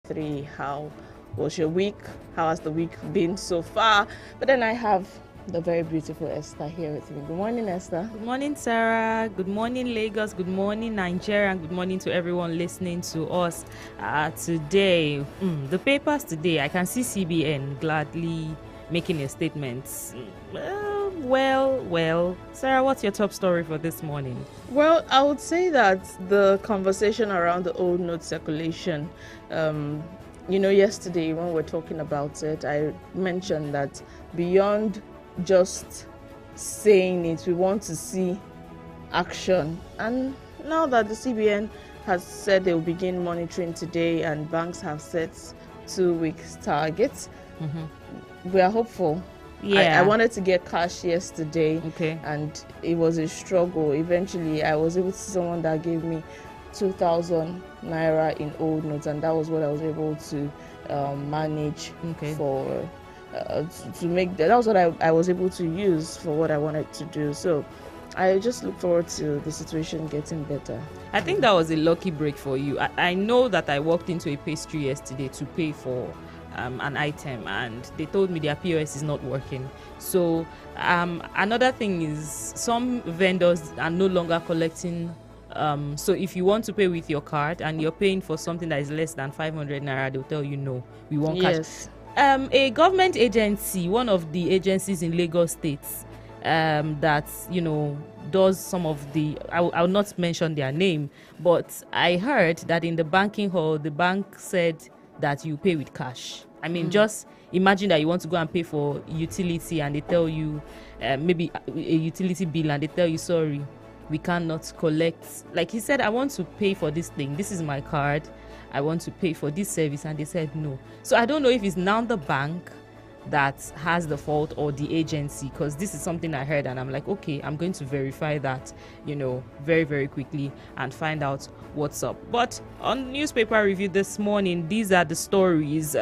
2023. How was your week? How has the week been so far? But then I have the very beautiful Esther here with me. Good morning, Esther. Good morning, Sarah. Good morning, Lagos. Good morning, Nigeria. And good morning to everyone listening to us today. The papers today, I can see CBN gladly making a statement. Well. Sarah, what's your top story for this morning? Well, I would say that the conversation around the old note circulation, yesterday when we were talking about it, I mentioned that beyond just saying it, we want to see action. And now that the CBN has said they will begin monitoring today and banks have set 2 weeks targets, we are hopeful. Yeah. I wanted to get cash yesterday, Okay. and it was a struggle. Eventually, I was able to see someone that gave me 2,000 naira in old notes, and that was what I was able to manage for to make that was what I was able to use for what I wanted to do. So I just look forward to the situation getting better. I think that was a lucky break for you. I know that I walked into a pastry yesterday to pay for an item, and they told me their POS is not working. So another thing is some vendors are no longer collecting. So if you want to pay with your card and you're paying for something that is less than 500 naira, they'll tell you no, we won't cash. Yes. A government agency, one of the agencies in Lagos State, that does some of the, I will not mention their name, but I heard that in the banking hall, the bank said that you pay with cash. I mean, just imagine that you want to go and pay for utility and they tell you maybe a utility bill and they tell you, sorry, we cannot collect. Like he said, I want to pay for this thing. This is my card. I want to pay for this service. And they said no. So I don't know if it's now the bank that has the fault or the agency, because this is something I heard and I'm like, okay, I'm going to verify that, very, very quickly and find out what's up. But on newspaper review this morning, these are the stories.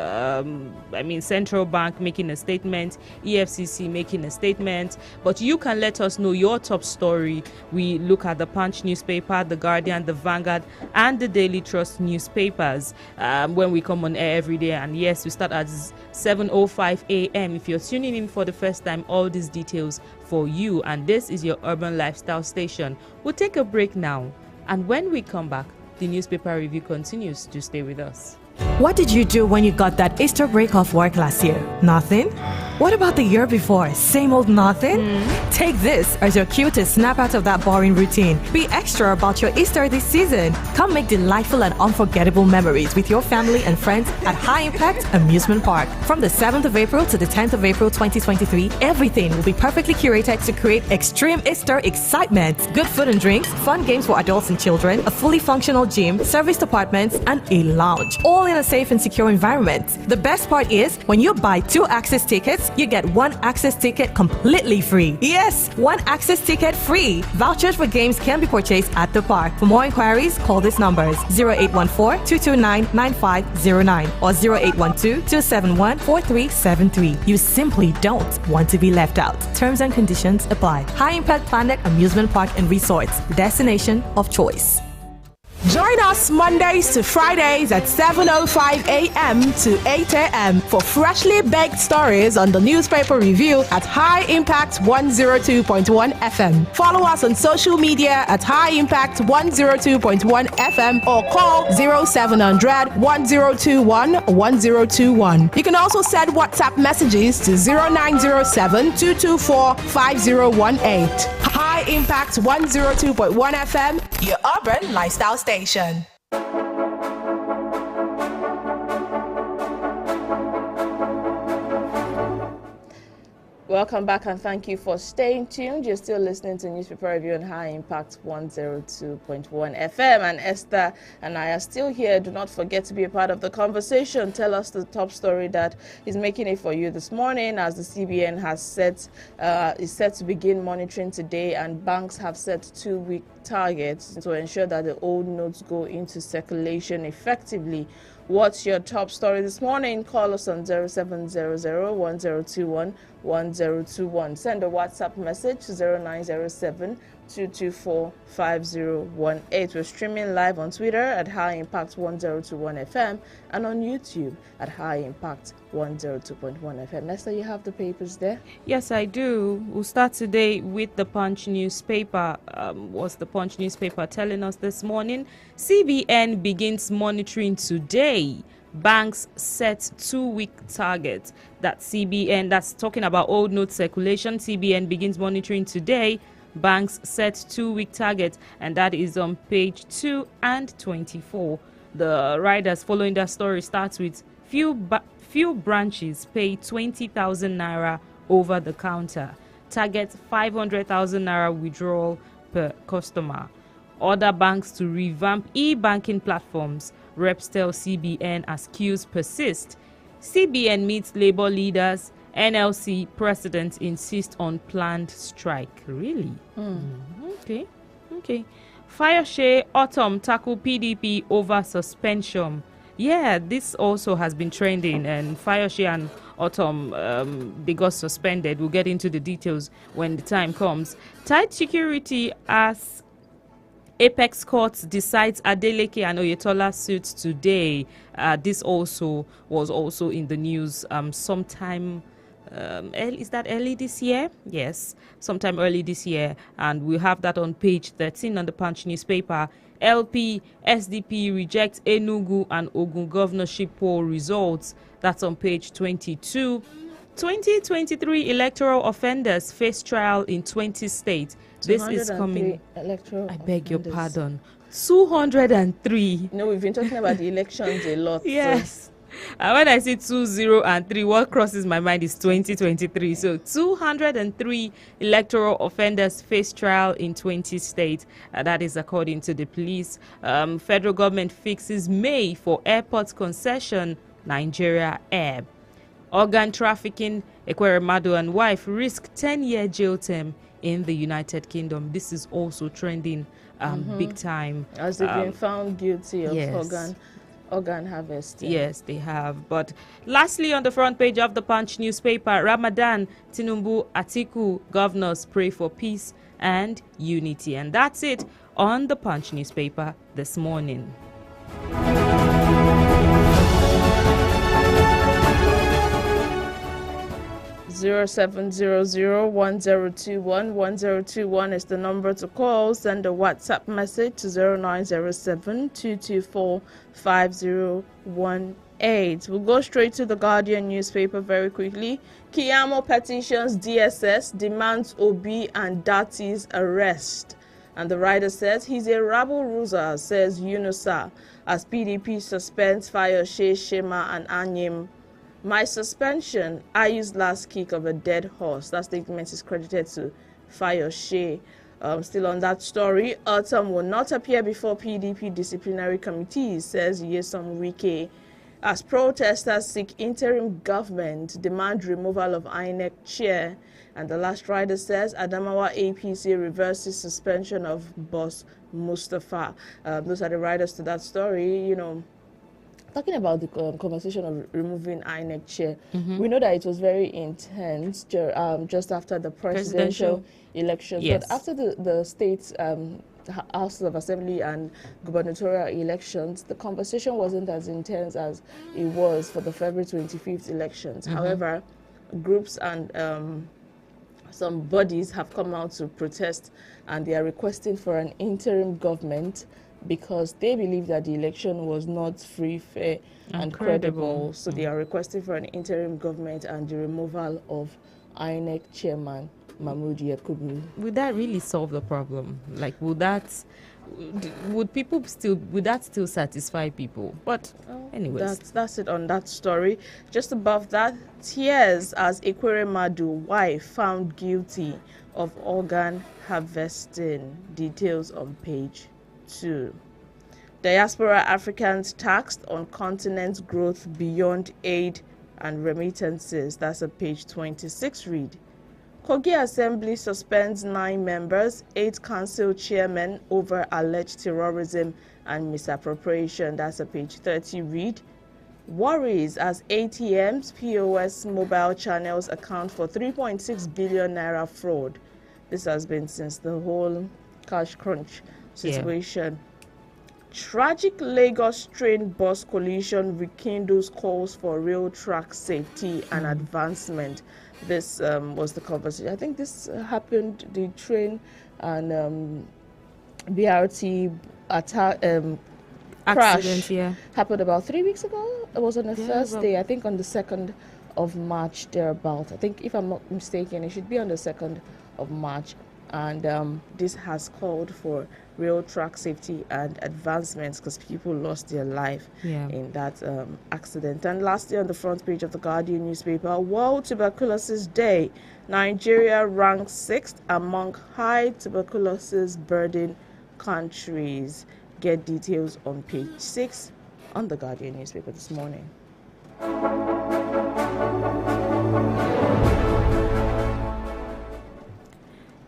Central Bank making a statement, EFCC making a statement, but you can let us know your top story. We look at the Punch newspaper, the Guardian, the Vanguard, and the Daily Trust newspapers when we come on air every day. And yes, we start at 7:05 a.m. If you're tuning in for the first time, all these details for you, and this is your urban lifestyle station. We'll take a break now, and when we come back, the newspaper review continues. To stay with us. What did you do when you got that Easter break off work last year? Nothing? What about the year before? Same old nothing? Take this as your cue to snap out of that boring routine. Be extra about your Easter this season. Come make delightful and unforgettable memories with your family and friends at High Impact Amusement Park. From the 7th of April to the 10th of April 2023, everything will be perfectly curated to create extreme Easter excitement. Good food and drinks, fun games for adults and children, a fully functional gym, service departments, and a lounge. All in a safe and secure environment. The best part is, when you buy 2 access tickets, you get 1 access ticket completely free. Yes, 1 access ticket free. Vouchers for games can be purchased at the park. For more inquiries, call these numbers: 0814-229-9509 or 0812-271-4373. You simply don't want to be left out. Terms and conditions apply. High Impact Planet Amusement Park and Resorts, destination of choice. Join us Mondays to Fridays at 7:05 a.m. to 8 a.m. for freshly baked stories on the newspaper review at High Impact 102.1 FM. Follow us on social media at High Impact 102.1 FM or call 0700 1021 1021. You can also send WhatsApp messages to 0907 224 5018. High Impact 102.1 FM, your urban lifestyle station. Welcome back and thank you for staying tuned. You're still listening to Newspaper Review on High Impact 102.1 FM, and Esther and I are still here. Do not forget to be a part of the conversation. Tell us the top story that is making it for you this morning, as the CBN has is set to begin monitoring today, and banks have set 2-week targets to ensure that the old notes go into circulation effectively. What's your top story this morning? Call us on 0700-1021-1021. Send a WhatsApp message to 224-5018. We're streaming live on Twitter at High Impact 1021 FM and on YouTube at High Impact 102.1 FM. Nesta, you have the papers there? Yes, I do. We'll start today with the Punch newspaper. What's the Punch newspaper telling us this morning? CBN begins monitoring today. Banks set 2-week target. That's CBN. That's talking about old note circulation. CBN begins monitoring today. Banks set 2-week target, and that is on page 2 and 24. The riders following that story starts with few branches pay 20,000 naira over the counter. Target 500,000 naira withdrawal per customer. Order banks to revamp e-banking platforms. Reps tell CBN as queues persist. CBN meets labor leaders. NLC president insists on planned strike. Really? Okay. Fayose Autumn tackle PDP over suspension. Yeah, this also has been trending, and Fayose and Autumn, they got suspended. We'll get into the details when the time comes. Tight security as Apex Court decides Adeleke and Oyetola suits today. This also was also in the news sometime. Is that early this year? Yes, sometime early this year, and we'll have that on page 13 on the Punch newspaper. LP SDP rejects Enugu and Ogun governorship poll results. That's on page 22. 2023 electoral offenders face trial in 20 states. This is coming. I beg your pardon. 203. No, we've been talking about the elections a lot. Yes. So. When I say 2, 0, and 3, what crosses my mind is 2023. So 203 electoral offenders face trial in 20 states. That is according to the police. Federal government fixes May for airport concession. Nigeria Air. Organ trafficking. Ekweremadu and wife risk 10-year jail term in the United Kingdom. This is also trending big time. As they've been found guilty of organ harvesting. Yes, they have. But lastly, on the front page of the Punch newspaper, Ramadan, Tinubu, Atiku, governors pray for peace and unity. And that's it on the Punch newspaper this morning. 0700-1021-1021 is the number to call. Send a WhatsApp message to 0907-224-5018. We'll go straight to the Guardian newspaper very quickly. Kiyamo petitions DSS, demands Obi and Dati's arrest. And the writer says he's a rabble-rouser, says Yunusa, as PDP suspends Fayose, Shema and Anyim. My suspension, I used last kick of a dead horse. That statement is credited to Fayose. Still on that story, Autumn will not appear before PDP disciplinary committee, says Nyesom Wike. As protesters seek interim government, demand removal of INEC chair. And the last rider says Adamawa APC reverses suspension of boss Mustafa. Those are the riders to that story. Talking about the conversation of removing INEC chair, we know that it was very intense just after the presidential elections. Yes. But after the state's House of Assembly and gubernatorial elections, the conversation wasn't as intense as it was for the February 25th elections. However, groups and some bodies have come out to protest, and they are requesting for an interim government because they believe that the election was not free, fair, and credible. So they are requesting for an interim government and the removal of INEC chairman Mahmood Yakubu. Would that really solve the problem? Like, would that still satisfy people? But anyways, that's it on that story. Just above that, tears as Ekweremadu wife found guilty of organ harvesting. Details on page 2. Diaspora Africans taxed on continent's growth beyond aid and remittances. That's at page 26 read. Kogi Assembly suspends 9 members, 8 council chairmen over alleged terrorism and misappropriation. That's at page 30 read. Worries as ATMs, POS, mobile channels account for 3.6 billion naira fraud. This has been since the whole cash crunch situation. Tragic Lagos train bus collision rekindles calls for rail track safety and advancement. This was the conversation. I think this happened, the train and BRT crash happened about 3 weeks ago. It was on the Thursday, I think on the 2nd of March, thereabout. I think, if I'm not mistaken, it should be on the 2nd of March. And this has called for rail track safety and advancements because people lost their life in that accident. And lastly, on the front page of the Guardian newspaper, World Tuberculosis Day, Nigeria ranks 6th among high tuberculosis burden countries. Get details on page 6 on the Guardian newspaper this morning.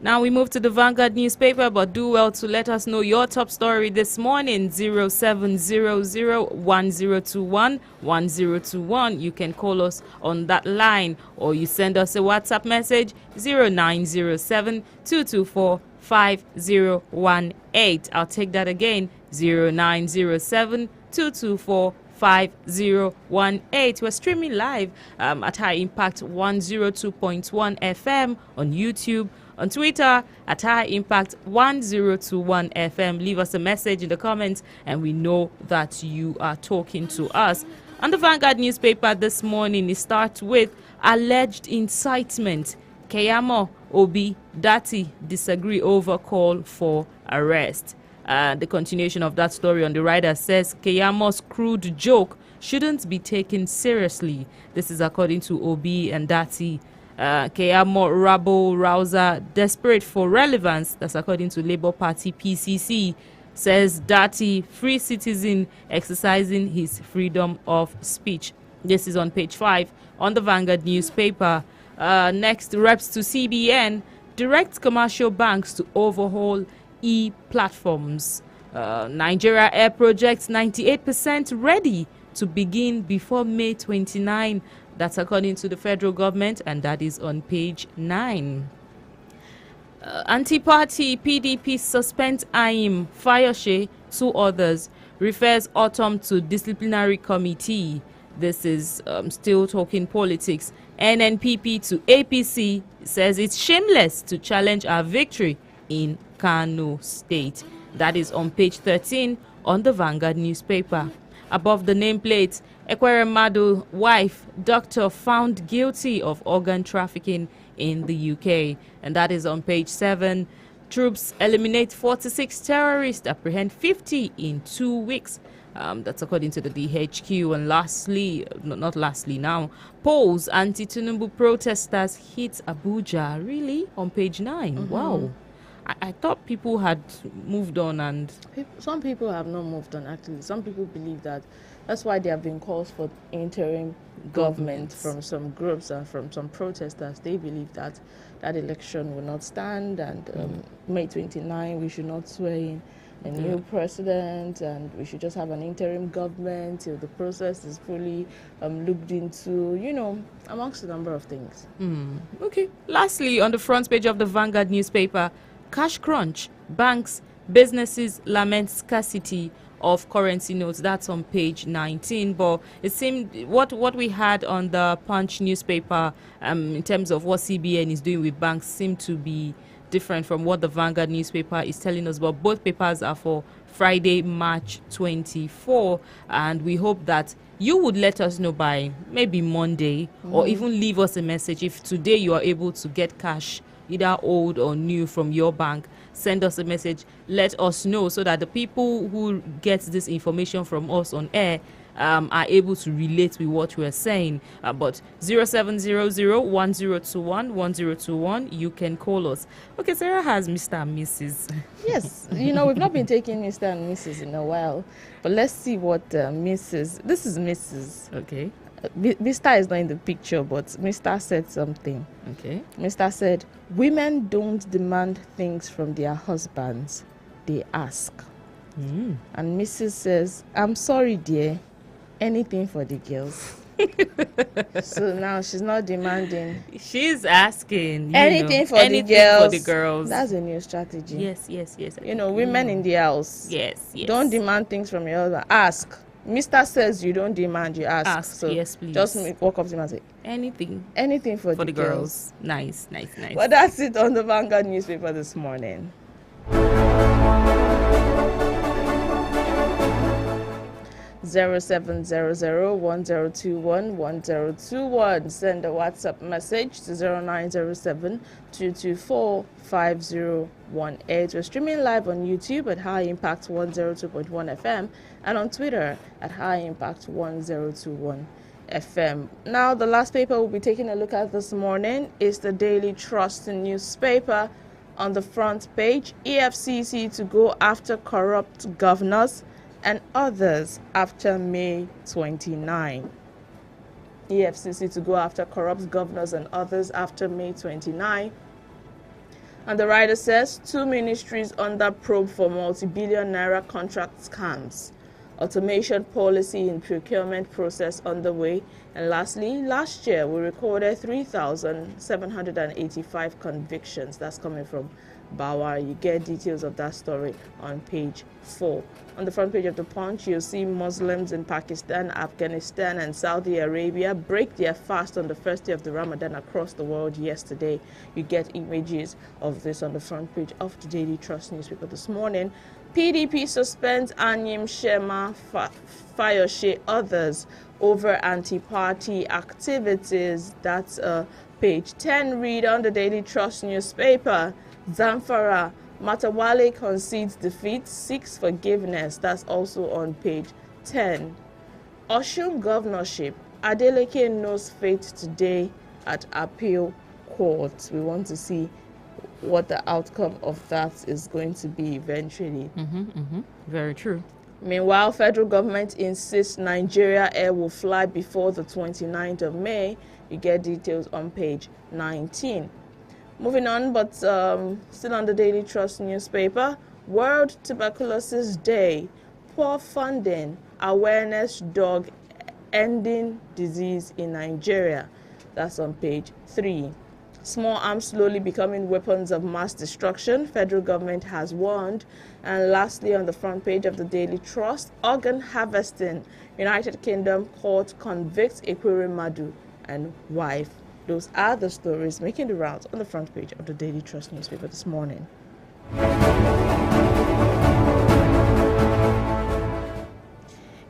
Now we move to the Vanguard newspaper, but do well to let us know your top story this morning. 0700-1021-1021. You can call us on that line, or you send us a WhatsApp message 0907-224-5018. I'll take that again, 0907-224-5018. We're streaming live at High Impact 102.1 FM on YouTube, on Twitter at High Impact 1021 FM. Leave us a message in the comments and we know that you are talking to us. On the Vanguard newspaper this morning, it starts with alleged incitement. Keyamo, Obi, Dati disagree over call for arrest. The continuation of that story on the rider says Keyamo's crude joke shouldn't be taken seriously. This is according to Obi and Dati. Keyamo rabble-rouser desperate for relevance, that's according to Labour Party PCC, says Dati, free citizen exercising his freedom of speech. This is on page 5 on the Vanguard newspaper. Next, reps to CBN direct commercial banks to overhaul e-platforms. Nigeria Air projects 98% ready to begin before May 29. That's according to the federal government, and that is on page 9. Anti-party PDP suspends AIM, Fayose, 2 others, refers Autumn to disciplinary committee. This is still talking politics. NNPP to APC says it's shameless to challenge our victory in Kano State. That is on page 13 on the Vanguard newspaper. Above the nameplate, Ekweremadu wife, doctor found guilty of organ trafficking in the UK. And that is on page 7. Troops eliminate 46 terrorists, apprehend 50 in 2 weeks. That's according to the DHQ. And lastly, not lastly now, polls anti-Tinubu protesters hit Abuja. Really? On page 9. Wow. I thought people had moved on, and some people have not moved on. Actually, some people believe that that's why there have been calls for interim government from some groups and from some protesters. They believe that that election will not stand, and May 29 we should not swear in a new president, and we should just have an interim government till the process is fully looked into, amongst a number of things. Okay. Lastly, on the front page of the Vanguard newspaper, cash crunch, banks, businesses lament scarcity of currency notes. That's on page 19. But it seemed what we had on the Punch newspaper in terms of what CBN is doing with banks seemed to be different from what the Vanguard newspaper is telling us. But both papers are for Friday, March 24, and we hope that you would let us know by maybe Monday, or even leave us a message if today you are able to get cash, either old or new, from your bank. Send us a message, let us know, so that the people who get this information from us on air are able to relate with what we're saying. But 0700-1021-1021, you can call us. Okay, Sarah has Mr. and Mrs. Yes, we've not been taking Mr. and Mrs. in a while, but let's see what Mrs. This is Mrs. Okay. Mr. is not in the picture, but Mr. said something. Okay. Mr. said, women don't demand things from their husbands, they ask. And Mrs. says, I'm sorry, dear, anything for the girls. So now she's not demanding She's asking anything for the girls. That's a new strategy. Yes. Women in the house. Yes. Don't demand things from your husband. Ask. Mr. says you don't demand, you ask. So yes, please. Just walk up to him and say anything for the girls. Nice. But that's it on the Vanguard newspaper this morning. 0700-1021-1021. Send a WhatsApp message to 0907-224-5018. We're streaming live on YouTube at High Impact 102.1 FM and on Twitter at High Impact 1021 FM. Now, the last paper we'll be taking a look at this morning is the Daily Trust newspaper. On the front page, EFCC to go after corrupt governors and others after May 29. EFCC to go after corrupt governors and others after May 29. And the writer says 2 ministries under probe for multi-billion naira contract scams. Automation policy in procurement process underway. And lastly, last year we recorded 3,785 convictions. That's coming from Bawar. You get details of that story on page 4. On the front page of the Punch, you'll see Muslims in Pakistan, Afghanistan, and Saudi Arabia break their fast on the first day of the Ramadan across the world yesterday. You get images of this on the front page of the Daily Trust newspaper this morning. PDP suspends Anyim Shema, Fayoshe, others over anti-party activities. That's page 10 read on the Daily Trust newspaper. Zamfara, Matawale concedes defeat, seeks forgiveness. That's also on page 10. Osun governorship, Adeleke knows fate today at appeal court. We want to see what the outcome of that is going to be eventually. Very true. Meanwhile, federal government insists Nigeria Air will fly before the 29th of May. You get details on page 19. Moving on, but still on the Daily Trust newspaper, World Tuberculosis Day, poor funding, awareness dog ending disease in Nigeria. That's on page 3. Small arms slowly becoming weapons of mass destruction, federal government has warned. And lastly, on the front page of the Daily Trust, organ harvesting, United Kingdom court convicts Ekwere Madu and wife. Those are the stories making the rounds on the front page of the Daily Trust newspaper this morning.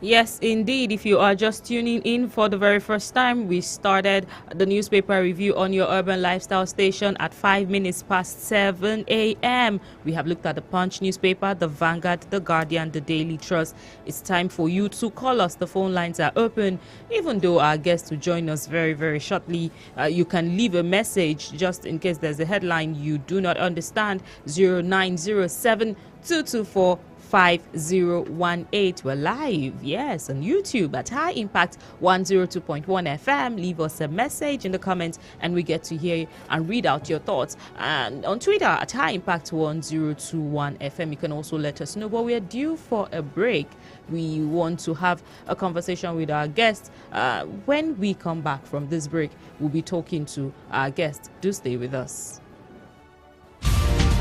Yes, indeed. If you are just tuning in for the very first time, we started the newspaper review on your urban lifestyle station at 5 minutes past 7 a.m. We have looked at the Punch newspaper, the Vanguard, the Guardian, the Daily Trust. It's time for you to call us. The phone lines are open. Even though our guests will join us very, very shortly, you can leave a message just in case there's a headline you do not understand. 0907 224 5018. We're live, yes, on YouTube at High Impact 102.1 FM. Leave us a message in the comments and we get to hear and read out your thoughts. And on Twitter at High Impact 1021 FM. You can also let us know, but we're due for a break. We want to have a conversation with our guests. When we come back from this break, we'll be talking to our guests. Do stay with us.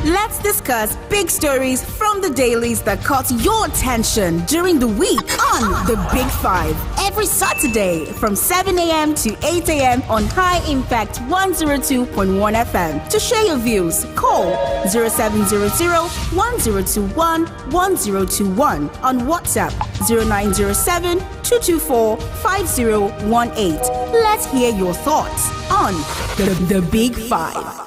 Let's discuss big stories from the dailies that caught your attention during the week on The Big Five. Every Saturday from 7 a.m. to 8 a.m. on High Impact 102.1 FM. To share your views, call 0700-1021-1021 on WhatsApp 0907-224-5018. Let's hear your thoughts on The Big Five.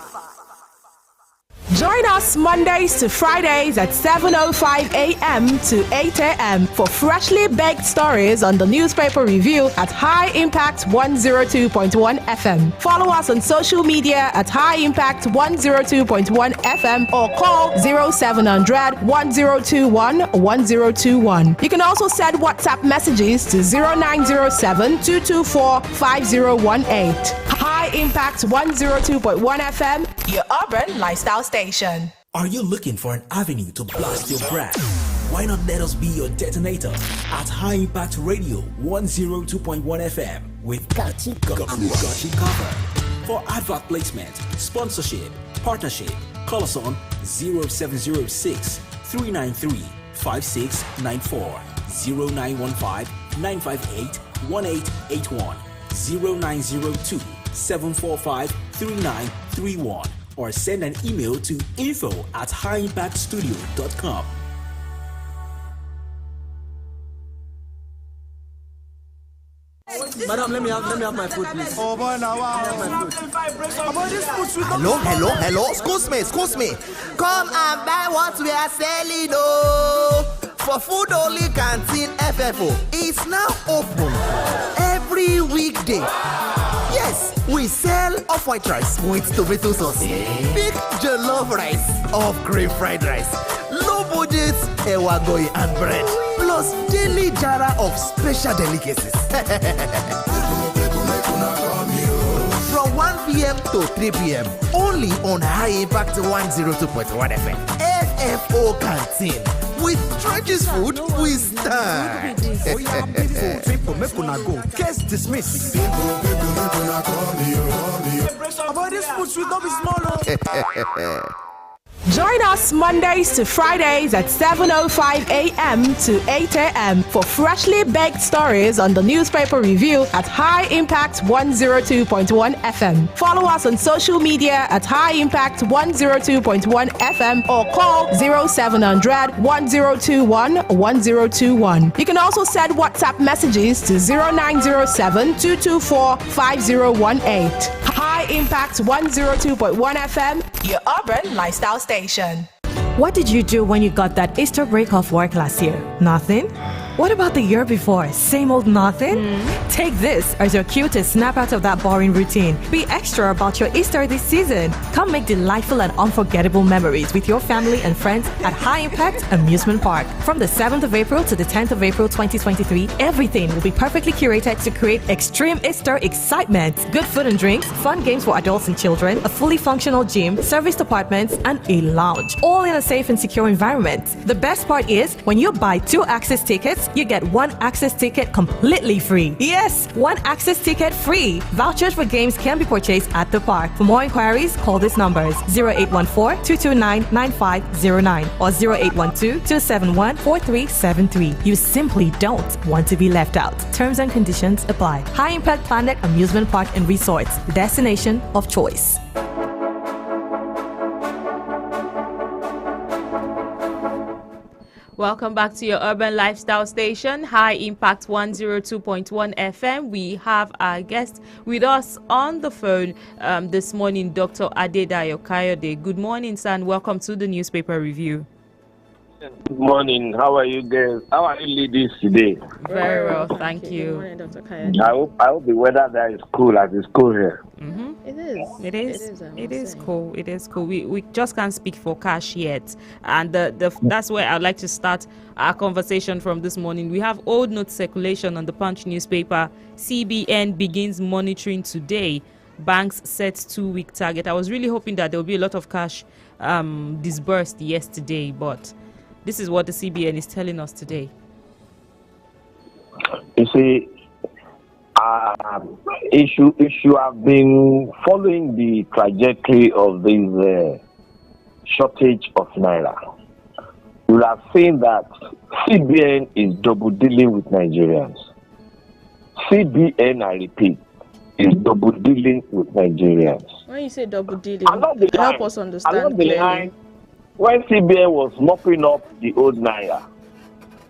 Join us Mondays to Fridays at 7:05 a.m. to 8 a.m. for freshly baked stories on the newspaper review at High Impact 102.1 FM. Follow us on social media at High Impact 102.1 FM or call 0700 1021 1021. You can also send WhatsApp messages to 0907 224 5018. High Impact 102.1 FM, your urban lifestyle station. Are you looking for an avenue to blast your brand? Why not let us be your detonator at High Impact Radio 102.1 FM with Got You Covered. For advert placement, sponsorship, partnership, call us on 0706 393 5694 0915 958 1881 0902 745 3931 or send an email to info@highimpactstudio.com. Madam, let me have my food, please. Oh boy, now Hello. Excuse me. Come and buy what we are selling, oh. For Food Only Canteen FFO is now open every weekday. Yes, we sell off-white rice with tomato sauce, big jollof rice, off-cream fried rice, low budget ewagoy and bread, plus daily jara of special delicacies. From 1 p.m. to 3 p.m. only on High Impact 102.1 FM. FFO Canteen. With Trenches Food, we stand. People, make una go. Case dismissed. About this food sweet, don't be small. Join us Mondays to Fridays at 7:05 a.m. to 8 a.m. for freshly baked stories on the newspaper review at High Impact 102.1 FM. Follow us on social media at High Impact 102.1 FM or call 0700 1021 1021. You can also send WhatsApp messages to 0907 224 5018. High Impact 102.1 FM, your urban lifestyle station. What did you do when you got that Easter break off work last year? Nothing? What about the year before? Same old nothing? Take this as your cue to snap out of that boring routine. Be extra about your Easter this season. Come make delightful and unforgettable memories with your family and friends at High Impact Amusement Park. From the 7th of April to the 10th of April 2023, everything will be perfectly curated to create extreme Easter excitement. Good food and drinks, fun games for adults and children, a fully functional gym, service departments, and a lounge. All in a safe and secure environment. The best part is, when you buy 2 access tickets, you get 1 access ticket completely free. Yes, 1 access ticket free. Vouchers for games can be purchased at the park. For more inquiries, call these numbers 0814-229-9509 or 0812-271-4373. You simply don't want to be left out. Terms and conditions apply. High Impact Planet Amusement Park and Resorts, the destination of choice. Welcome back to your urban lifestyle station, High Impact 102.1 FM. We have our guest with us on the phone this morning, Dr. Adedayo Kayode. Good morning, sir, and welcome to the newspaper review. Good morning. How are you guys? How are you ladies today? Very well, thank you. Good morning, Dr. Kayode. I hope the weather there is cool as it's cool here. Mm-hmm. It is. It is cool. It is cool. We just can't speak for cash yet, and that's where I'd like to start our conversation from this morning. We have old note circulation on the Punch newspaper. CBN begins monitoring today. Banks set 2-week target. I was really hoping that there will be a lot of cash disbursed yesterday, but this is what the CBN is telling us today. You see, issue have been following the trajectory of this shortage of naira. We have seen that CBN is double dealing with Nigerians. CBN, I repeat, is double dealing with Nigerians. When you say double dealing, help us understand clearly. When CBN was mopping up the old naira,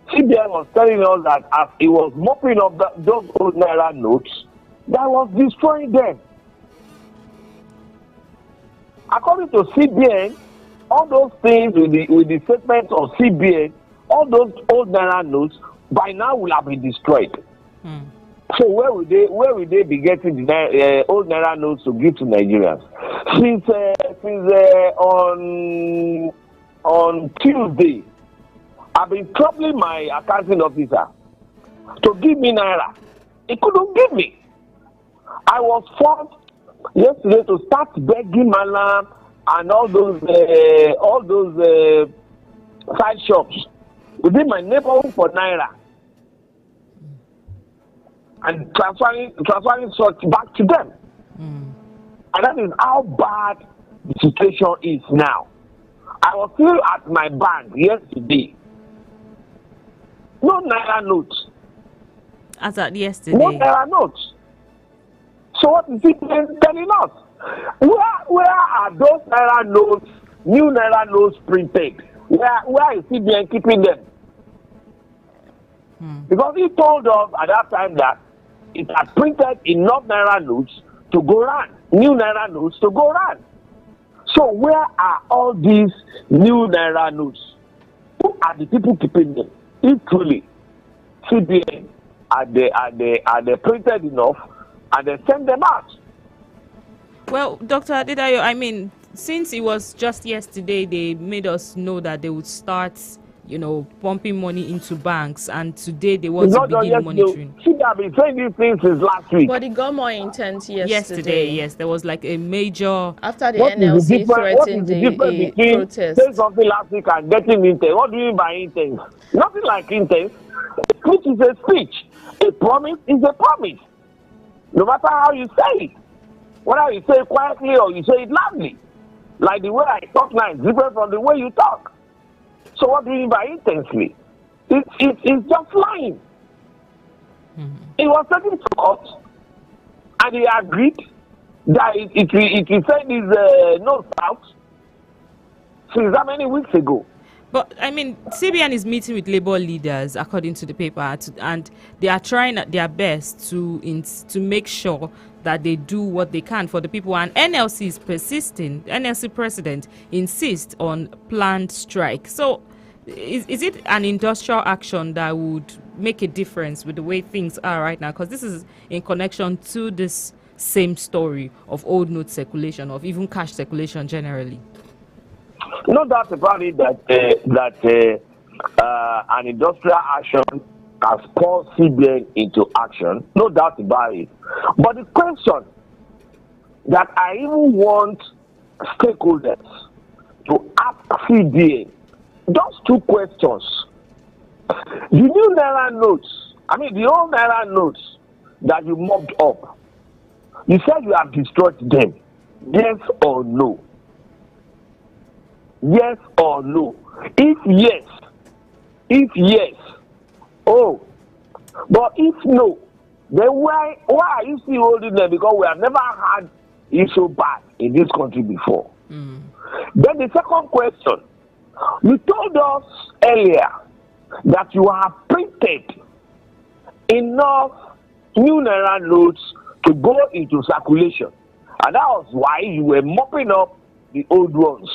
CBN was telling us that as it was mopping up those old naira notes, that was destroying them. According to CBN, all those things with the statements of CBN, all those old naira notes by now will have been destroyed. So where will they be getting the old naira notes to give to Nigerians? Since on Tuesday, I've been troubling my accounting officer to give me naira. He couldn't give me. I was forced yesterday to start begging Malam and all those side shops within my neighborhood for naira and transferring such back to them. And that is how bad the situation is now. I was still at my bank yesterday. No naira notes. As at yesterday. No naira notes. So what is it telling us? Where are those naira notes, new naira notes printed? Where is CBN keeping them? Because he told us at that time that it had printed enough naira notes to go round, new naira notes to go round. So where are all these new naira notes? Who are the people keeping them? If truly CBN are they printed enough and they send them out? Well, Dr. Adedayo, I mean, since it was just yesterday, they made us know that they would start, pumping money into banks, and today they want to begin monitoring. She have been saying these things since last week. But it got more intense yesterday. Yes, there was like a major. After the NLC threatened the protest. Say something last week and getting intense. What do you mean by intense? Nothing like intense. A speech is a speech. A promise is a promise. No matter how you say it. Whether you say it quietly or you say it loudly. Like the way I talk now is different from the way you talk. So what do you mean by intensely? It's just lying. It was taken to court and he agreed that it will send his notes out since how many weeks ago. But I mean, CBN is meeting with labor leaders, according to the paper, and they are trying their best to make sure that they do what they can for the people. And NLC is persisting. NLC president insists on planned strike. So, is it an industrial action that would make a difference with the way things are right now? Because this is in connection to this same story of old note circulation, of even cash circulation generally. No doubt about it that an industrial action has called CBN into action. No doubt about it. But the question that I even want stakeholders to ask CBN, those two questions. The new naira notes, the old naira notes that you mopped up, you said you have destroyed them. Yes or no? Yes or no? If yes, oh, but if no, then why are you still holding them? Because we have never had it so bad in this country before. Then the second question, you told us earlier that you have printed enough new naira notes to go into circulation, and that was why you were mopping up the old ones.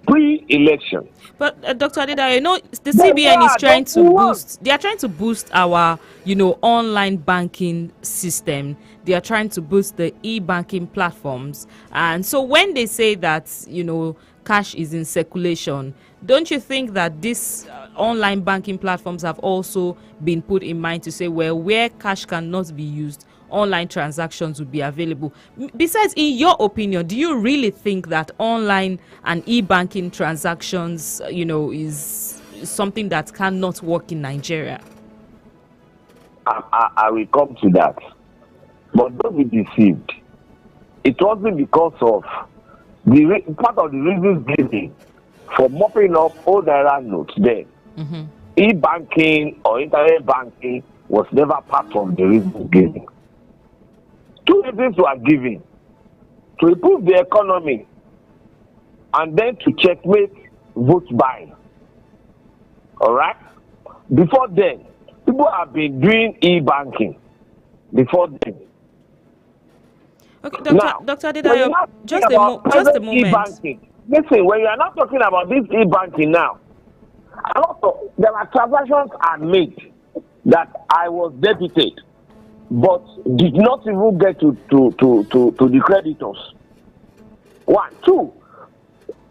Pre-election. But Dr. Adedayo, the CBN is trying to boost. They are trying to boost our, online banking system. They are trying to boost the e-banking platforms. And so when they say that, cash is in circulation, don't you think that these online banking platforms have also been put in mind to say, well, where cash cannot be used, online transactions would be available? Besides, in your opinion, do you really think that online and e-banking transactions, is something that cannot work in Nigeria? I will come to that. But don't be deceived. It wasn't because of part of the reasons given for mopping up old naira notes then. E-banking or internet banking was never part of the reasons given. Two reasons were given: to improve the economy and then to checkmate vote buying. All right? Before then, people have been doing e-banking. Before then. Okay, Dr. Adedayo, just a moment. E-banking. Listen, when you are not talking about this e-banking now, there are transactions are made that I was deputed, but did not even get to the creditors. One, two.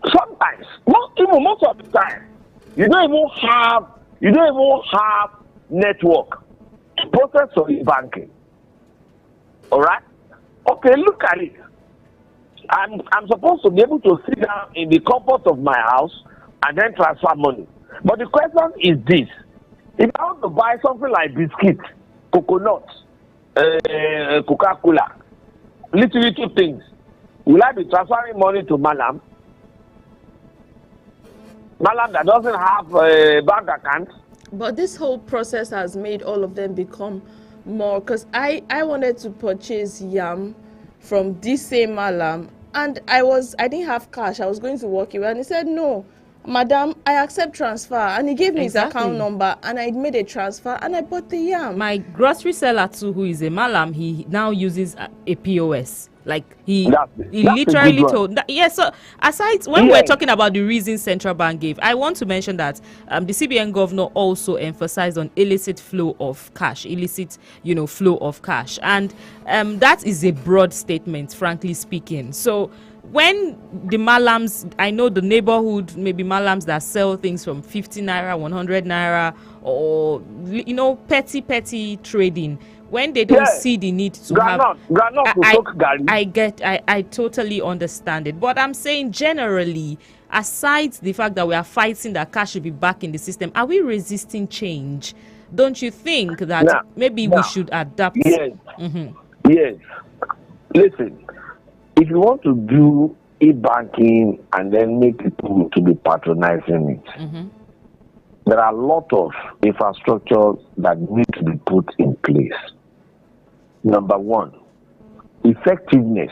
Sometimes, most of the time, you don't even have network to process your e-banking. All right? Okay, look at it. I'm supposed to be able to sit down in the comfort of my house and then transfer money. But the question is this: if I want to buy something like biscuit, coconut, Coca-Cola, little things, will I be transferring money to Malam? Malam that doesn't have a bank account? But this whole process has made all of them become more, because I wanted to purchase yam from this same Malam, and I didn't have cash. I was going to walk away, and he said, no, madam, I accept transfer. And he gave me his account number, and I made a transfer, and I bought the yam. My grocery seller too, who is a Malam, he now uses a POS. Like he literally told that, yes. So aside, when we're talking about the reasons central bank gave, I want to mention that the CBN governor also emphasized on illicit flow of cash, flow of cash, and that is a broad statement, frankly speaking. So when the Malams, I know the neighborhood, maybe Malams that sell things from 50 naira, 100 naira, or petty trading. When they don't see the need to I totally understand it. But I'm saying generally, aside the fact that we are fighting that cash should be back in the system, are we resisting change? Don't you think that we should adapt? Yes. Yes. Listen, if you want to do e-banking and then make people to be patronizing it, there are a lot of infrastructure that need to be put in place. Number one, effectiveness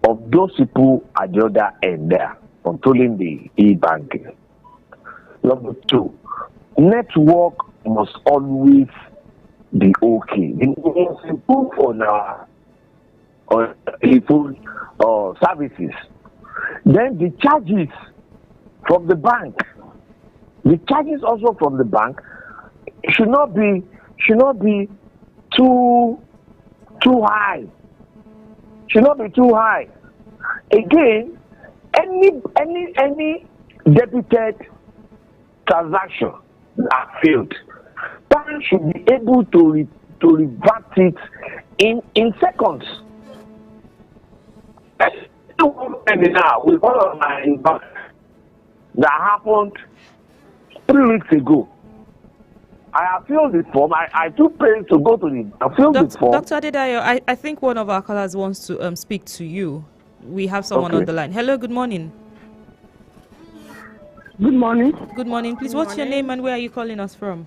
of those people at the other end there controlling the e-banking. Number two, network must always be okay. It must improve on our telephone services. Then the charges from the bank, the charges also from the bank should not be too high. Should not be too high. Again, any debited transaction that failed, bank should be able to revert it in seconds. Now with one of my investments that happened 3 weeks ago. I have filled the form. I took pains to go to the form. Dr. Adedayo, I think one of our callers wants to speak to you. We have someone on the line. Hello, good morning. Good morning. Good morning. Please, what's your name and where are you calling us from?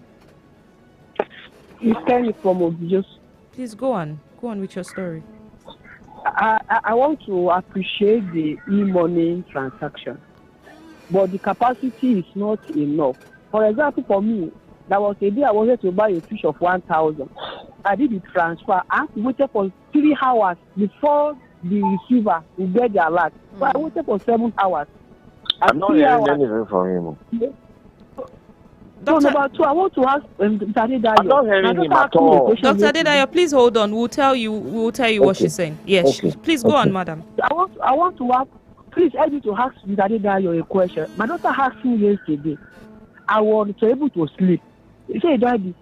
It's Kenny from Obijos. Please go on. Go on with your story. I want to appreciate the e-money transaction, but the capacity is not enough. For example, for me, there was a day I wanted to buy a fish of 1,000. I did the transfer. I waited for 3 hours before the receiver will get the alert. So I waited for 7 hours. I'm not hearing anything from him. So number two, I want to ask Adedayo. I'm not hearing him at all. Dr. Adedayo, please hold on. We'll tell you what she's saying. Yes, please go on, madam. I want to ask. Please help me to ask Adedayo a question. My daughter asked me yesterday. I was able to sleep. He said, Daddy,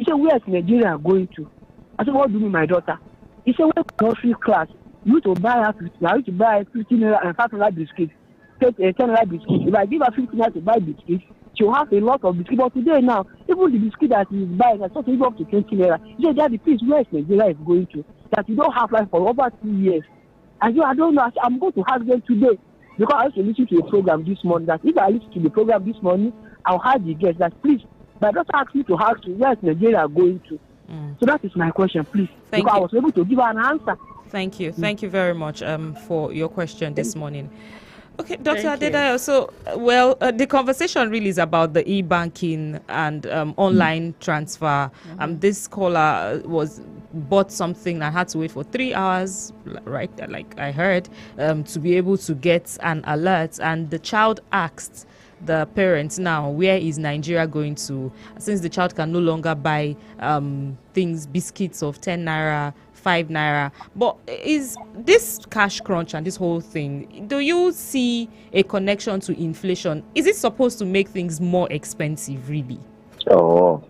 where is Nigeria going to? I said, what do you mean, my daughter? He said, where grocery class? You to buy 15 naira and 5 naira biscuits. Take 10 naira biscuits. If I give her 15 naira to buy biscuits, she'll have a lot of biscuits. But today now, even the biscuit that he is buying is not even up to 20 naira. He said, Daddy, please, where is Nigeria is going to? That you don't have life for over 2 years. And I don't know. I'm going to ask them today. Because I used to listen to a program this morning. That if I listen to the program this morning, I'll have the guest that please. But don't ask me to ask you where is Nigeria going to. So that is my question, please. Because I was able to give her an answer. Thank you. Thank you very much for your question this morning. Okay, Dr. Adedayo, so, the conversation really is about the e-banking and online transfer. This caller bought something and had to wait for 3 hours, right, like I heard, to be able to get an alert. And the child asked the parents, now, where is Nigeria going to? Since the child can no longer buy biscuits of 10 naira, 5 naira. But is this cash crunch and this whole thing, do you see a connection to inflation? Is it supposed to make things more expensive, really? Oh,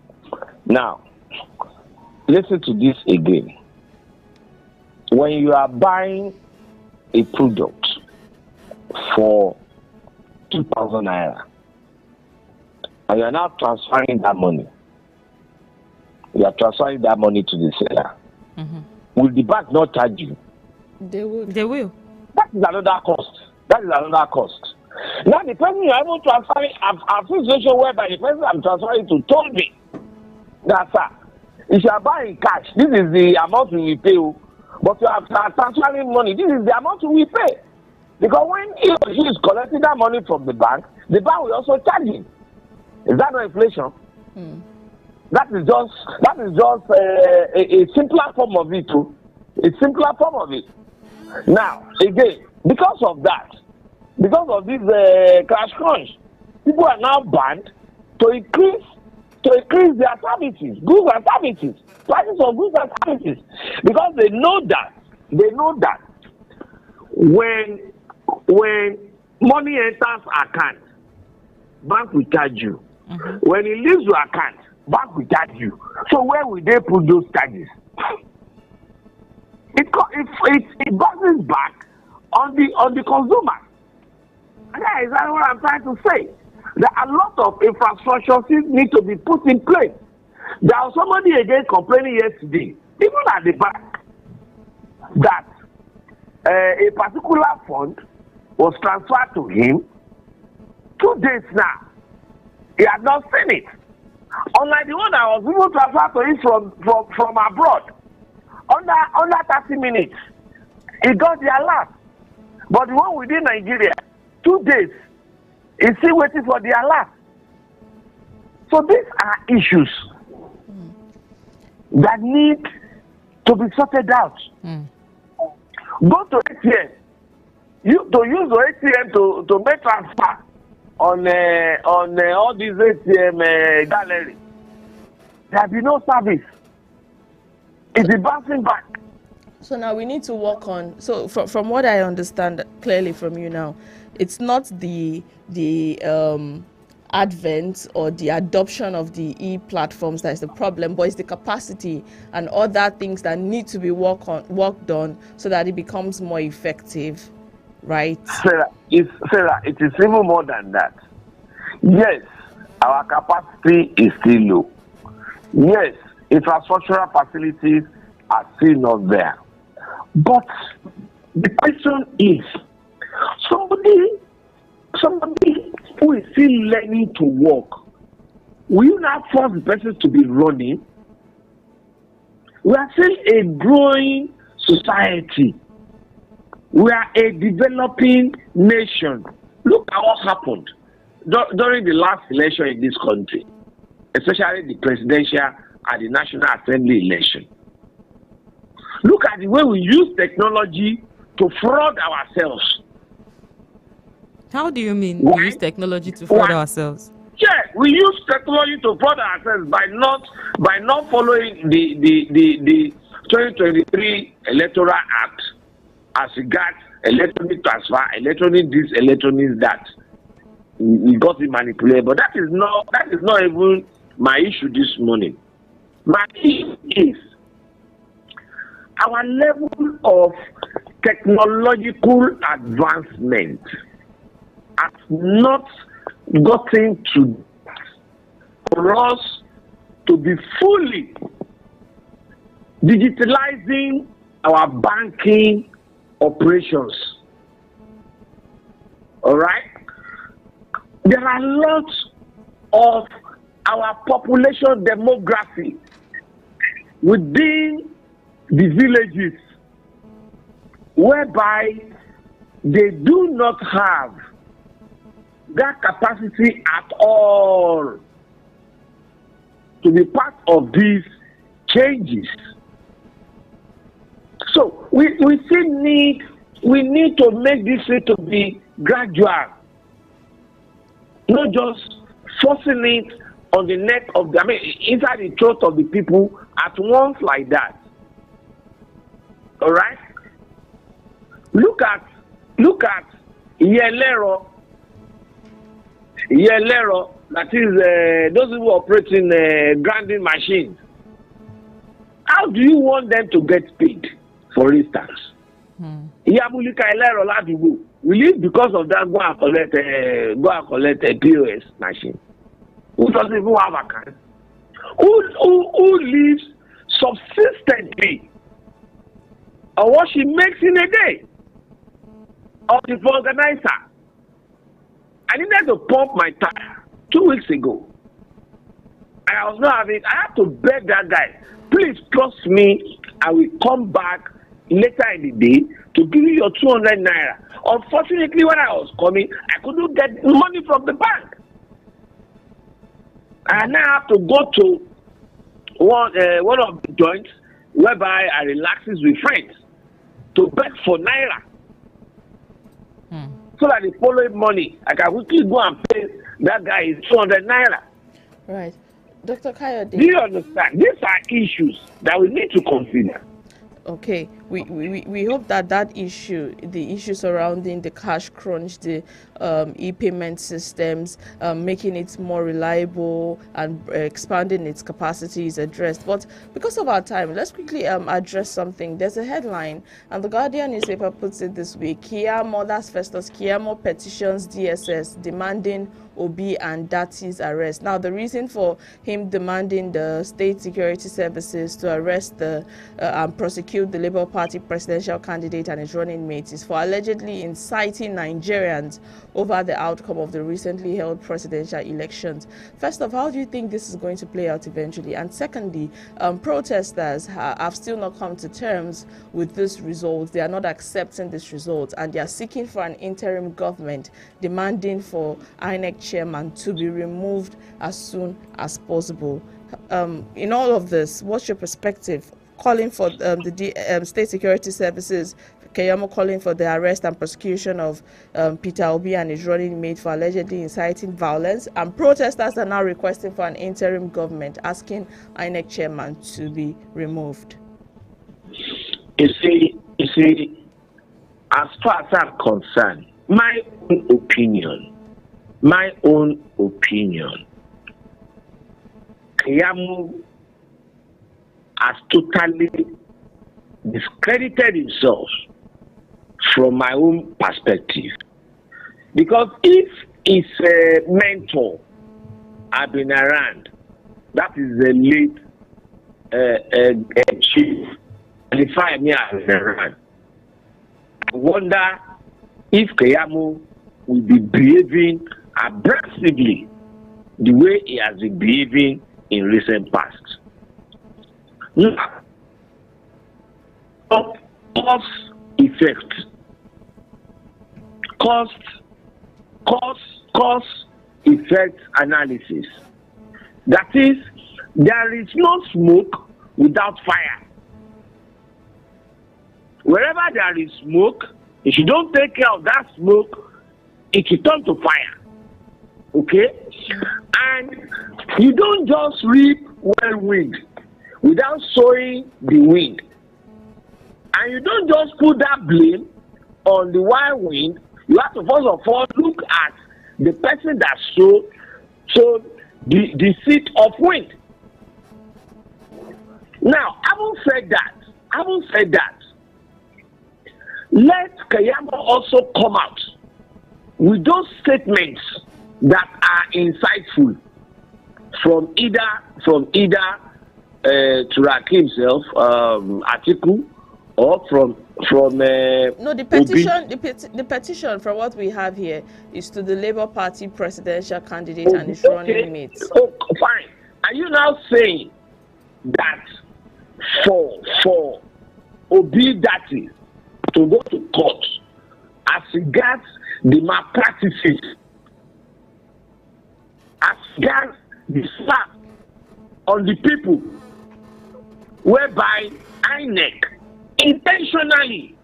now, listen to this again. When you are buying a product for 2,000 naira. And you are now transferring that money. You are transferring that money to the seller. Mm-hmm. Will the bank not charge you? They will. That is another cost. Now the person you are able to transfer, I've seen a situation whereby the person I'm transferring to told me that, sir, if you are buying cash, this is the amount we will pay you. But you are transferring money, this is the amount we pay. Because when he or she is collecting that money from the bank will also charge him. Is that not inflation? That is just a simpler form of it too. A simpler form of it. Now, again, because of this cash crunch, people are now banned to increase their services, goods and services, prices of goods and services, because they know that when money enters account, bank will charge you. Mm-hmm. When it leaves your account, bank will charge you. So where will they put those charges? It bounces back on the consumer. And that is exactly what I'm trying to say. There are a lot of infrastructure need to be put in place. There was somebody again complaining yesterday, even at the bank, that a particular fund was transferred to him 2 days now. He had not seen it. Unlike the one that was even transferred to him from abroad. Under 30 minutes, he got the alert. But the one within Nigeria, 2 days, is still waiting for the alert. So these are issues that need to be sorted out. Go to ATM. To use the ATM to make transfer on all these ATM gallery. There will be no service. It's bouncing back. So now we need to work on. So from what I understand clearly from you now, it's not the advent or the adoption of the e-platforms that is the problem, but it's the capacity and other things that need to be worked on so that it becomes more effective, right? Sarah, it is even more than that. Yes, our capacity is still low. Yes, infrastructural facilities are still not there. But the question is, somebody who is still learning to walk, will you not force the person to be running? We are still a growing society. We are a developing nation. Look at what happened during the last election in this country, especially the presidential and the National Assembly election. Look at the way we use technology to fraud ourselves. How do you mean we use technology to fraud ourselves? Yeah, we use technology to fraud ourselves by not following the 2023 Electoral Act as regards electronic transfer, electronic this, electronic that. We got it manipulated, but that is not even my issue this morning. My issue is our level of technological advancement has not gotten to for us to be fully digitalizing our banking operations. All right? There are lots of our population demography within the villages whereby they do not have that capacity at all to be part of these changes. So we still need to make this to be gradual, not just forcing it on the neck of inside the throat of the people at once like that. All right. Look at Yelero, that is those who operating grinding machines. How do you want them to get paid, for instance? Yabulika Elero Ladibu, will it because of that go and collect a POS machine? Who doesn't even have account? Who lives subsistently on what she makes in a day? Or the organizer. I needed to pump my tire 2 weeks ago. And I was not having, I had to beg that guy, please trust me, I will come back later in the day to give you your 200 naira. Unfortunately, when I was coming, I couldn't get money from the bank. I now have to go to one of the joints whereby I relaxes with friends to beg for naira. So that the following money, I can quickly go and pay that guy his 200 naira. Right. Dr. Kayode. Do you understand? These are issues that we need to consider. Okay, we hope that issue, the issue surrounding the cash crunch, the e-payment systems, making it more reliable and expanding its capacity is addressed. But because of our time, let's quickly address something. There's a headline, and the Guardian newspaper puts it this way: Keyamo, that's Festus Keyamo, petitions DSS demanding Obi and Dati's arrest. Now, the reason for him demanding the state security services to arrest and prosecute the Labour Party presidential candidate and his running mate is for allegedly inciting Nigerians over the outcome of the recently held presidential elections. First off, how do you think this is going to play out eventually? And secondly, protesters have still not come to terms with this result. They are not accepting this result, and they are seeking for an interim government, demanding for INEC chairman to be removed as soon as possible. In all of this, what's your perspective? Calling for the state security services, Keyamo calling for the arrest and prosecution of Peter Obi and his running mate for allegedly inciting violence, and protesters are now requesting for an interim government, asking INEC chairman to be removed. You see, as far as I'm concerned, my own opinion, Keyamo has totally discredited himself from my own perspective. Because if his mentor had been around, that is the late chief, and if I had been around, I wonder if Keyamo will be behaving aggressively the way he has been behaving in recent past. Now, cause effect, cause effect analysis. That is, there is no smoke without fire. Wherever there is smoke, if you don't take care of that smoke, it will turn to fire. Okay? And you don't just reap whirlwind without sowing the wind. And you don't just put that blame on the whirlwind. You have to first of all look at the person that sowed the seed of wind. Now, having said that, let Keyamo also come out with those statements that are insightful from either Turaki himself, Atiku, or from no, the petition, the petition from what we have here is to the Labour Party presidential candidate and his running mates. Oh, fine. Are you now saying that for Obi Dati to go to court as regards the malpractices, as regards the slap on the people, whereby INEC intentionally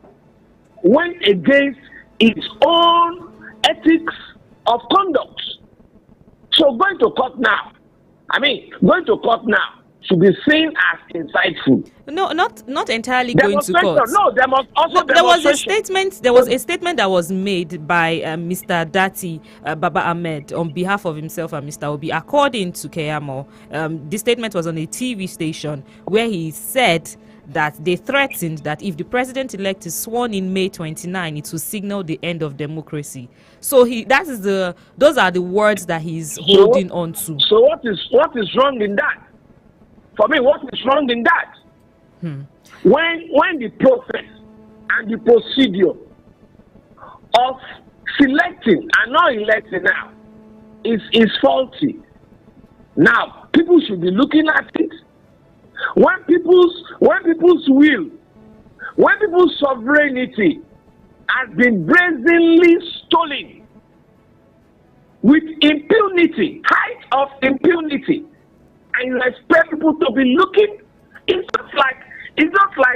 went against its own ethics of conduct? So going to court now should be seen as insightful. No, not entirely going to court. No, there must also there was a statement. There was a statement that was made by Mr. Dati Baba Ahmed on behalf of himself and Mr. Obi. According to Keyamo, the statement was on a TV station where he said that they threatened that if the president-elect is sworn in May 29, it will signal the end of democracy. So those are the words that he's holding on to. So what is wrong in that? For me, what is wrong in that? When the process and the procedure of selecting and not electing now is faulty. Now, people should be looking at it. When people's will, when people's sovereignty has been brazenly stolen with impunity, height of impunity, and you expect people to be looking, it's just like,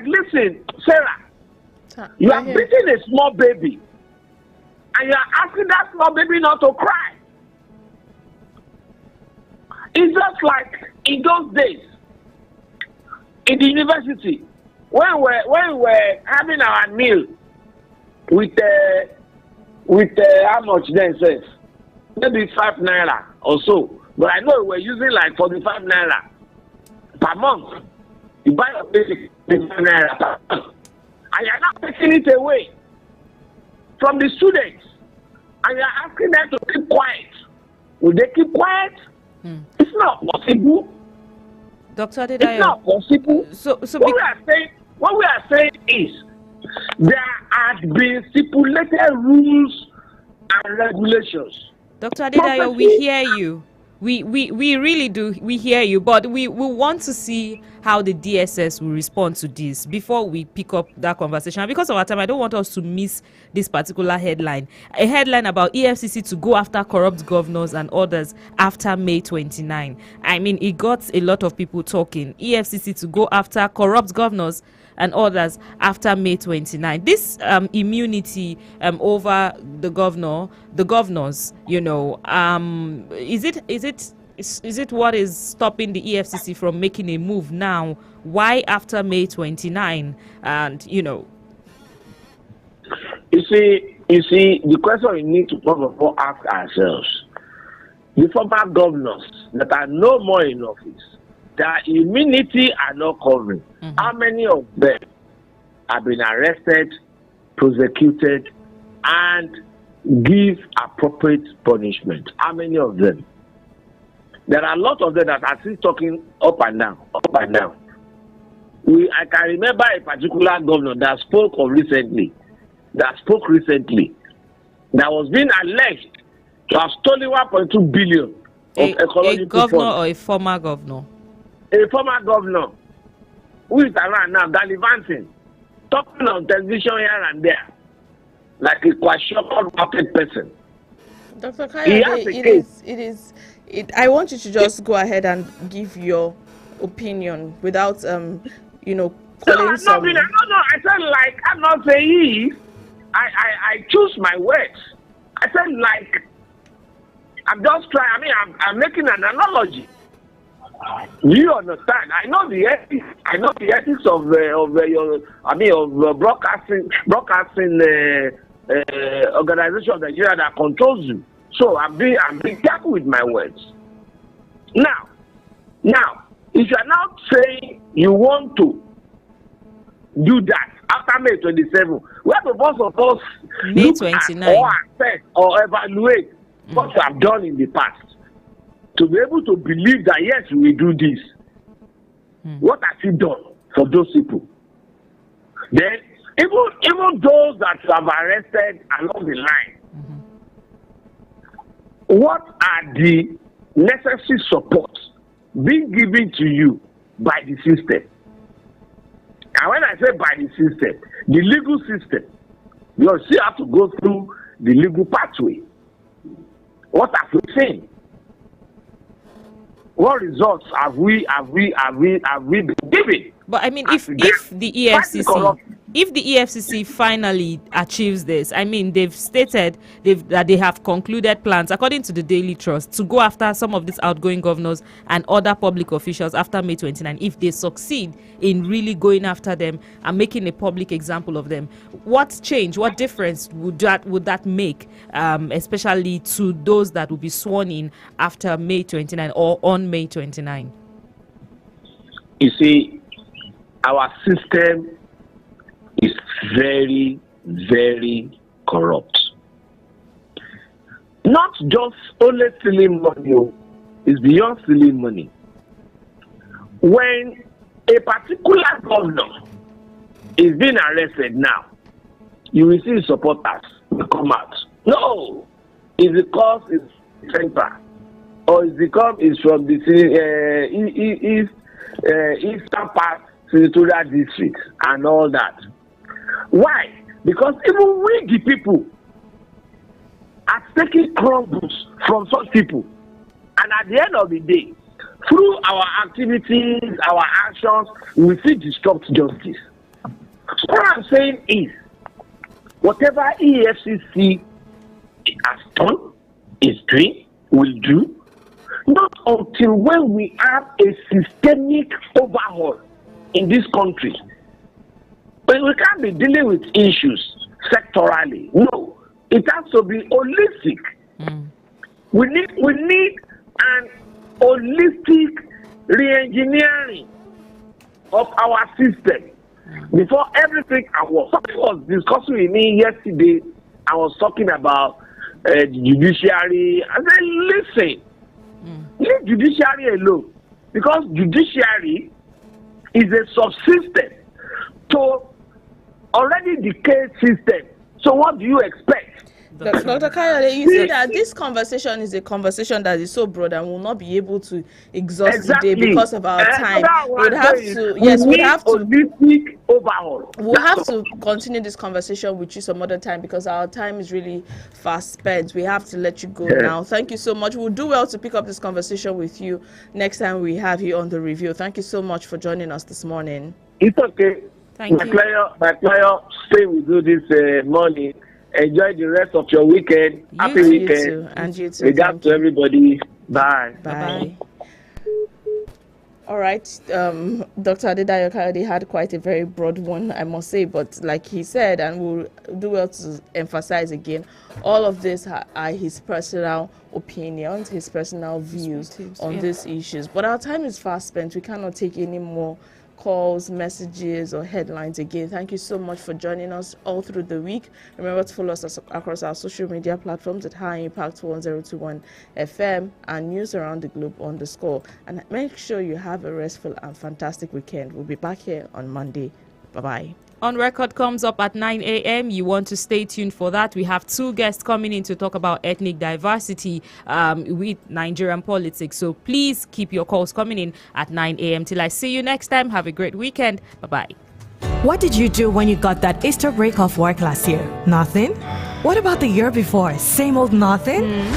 listen, Sarah, you are beating a small baby, and you are asking that small baby not to cry. It's just like in those days, in the university, when we were having our meal with how much then says, maybe 5 naira or so, but I know we were using like 45 naira per month. You buy a basic 5 naira per month, and you're not taking it away from the students, and you're asking them to keep quiet. Will they keep quiet? It's not possible. Dr. Adedayo. It's not possible. So what we are saying is there has been stipulated rules and regulations. Dr. Adedayo, we hear you. We really do. We hear you, but we want to see how the DSS will respond to this before we pick up that conversation. And because of our time, I don't want us to miss this particular headline. A headline about EFCC to go after corrupt governors and others after May 29. I mean, it got a lot of people talking. EFCC to go after corrupt governors and others after May 29. This immunity over the governors, you know, is it what is stopping the EFCC from making a move now? Why after May 29? And you know, you see, the question we need to first of all ask ourselves: the former governors that are no more in office, their immunity are not covering. How many of them have been arrested, prosecuted, and give appropriate punishment? How many of them? There are a lot of them that are still talking up and down. I can remember a particular governor that spoke recently, that was being alleged to have stolen 1.2 billion of ecological a governor funds. or a former governor? A former governor who is around now, gallivanting, talking on television here and there, like a kwashiorkor market person. Dr. Kayode, I want you to just go ahead and give your opinion without, calling some. No, I said like, I'm not saying I choose my words. I said like, I'm just trying, I'm making an analogy. Do you understand? I know the ethics of broadcasting organization of Nigeria that controls you. So I'm being careful with my words. Now, if you are now saying you want to do that after May 27, we have to first of all May 29 or assess or evaluate what you have done in the past to be able to believe that yes, we do this. What has he done for those people? Then even those that you have arrested along the line, what are the necessary supports being given to you by the system? And when I say by the system, the legal system, you still have to go through the legal pathway. What have we seen? What results have we been given? But I mean, if the EFCC finally achieves this, I mean, they've stated that they have concluded plans, according to the Daily Trust, to go after some of these outgoing governors and other public officials after May 29. If they succeed in really going after them and making a public example of them, what change, what difference would that make, especially to those that will be sworn in after May 29 or on May 29? You see, our system is very, very corrupt. Not just only stealing money, it's beyond stealing money. When a particular governor is being arrested now, you will see his supporters will come out. No, it's because it's central, or it's because it's from the eastern part senatorial district and all that. Why? Because even we, the people, are taking crumbles from such people, and at the end of the day, through our activities, our actions, we still disrupt justice. What I'm saying is, whatever EFCC has done, is doing, will do, not until when we have a systemic overhaul in this country. But we can't be dealing with issues sectorally. No, it has to be holistic. We need an holistic re-engineering of our system before everything can work. Somebody was discussing with me yesterday. I was talking about the judiciary. I said, listen, leave judiciary alone, because judiciary is a subsystem to already decayed system. So what do you expect? Dr. Kayode, you see that this conversation is a conversation that is so broad and will not be able to exhaust today because of our time. We'd have to continue this conversation with you some other time because our time is really fast spent. We have to let you go now. Thank you so much. We'll do well to pick up this conversation with you next time we have you on the review. Thank you so much for joining us this morning. It's okay. Thank you. My player, stay with you this morning. Enjoy the rest of your weekend. Happy weekend. You too. And you too. Regards to everybody. Bye. Bye. All right. Dr. Adedayo Kayode had quite a very broad one, I must say. But like he said, and we'll do well to emphasize again, all of this are his personal opinions, his personal views on these issues. But our time is fast spent. We cannot take any more calls, messages, or headlines again. Thank you so much for joining us all through the week. Remember to follow us across our social media platforms at High Impact 1021 FM and News Around the Globe _. And make sure you have a restful and fantastic weekend. We'll be back here on Monday. Bye-bye. On Record comes up at 9 a.m. You want to stay tuned for that. We have two guests coming in to talk about ethnic diversity with Nigerian politics. So please keep your calls coming in at 9 a.m. Till I see you next time. Have a great weekend. Bye-bye. What did you do when you got that Easter break off work last year? Nothing? What about the year before? Same old nothing?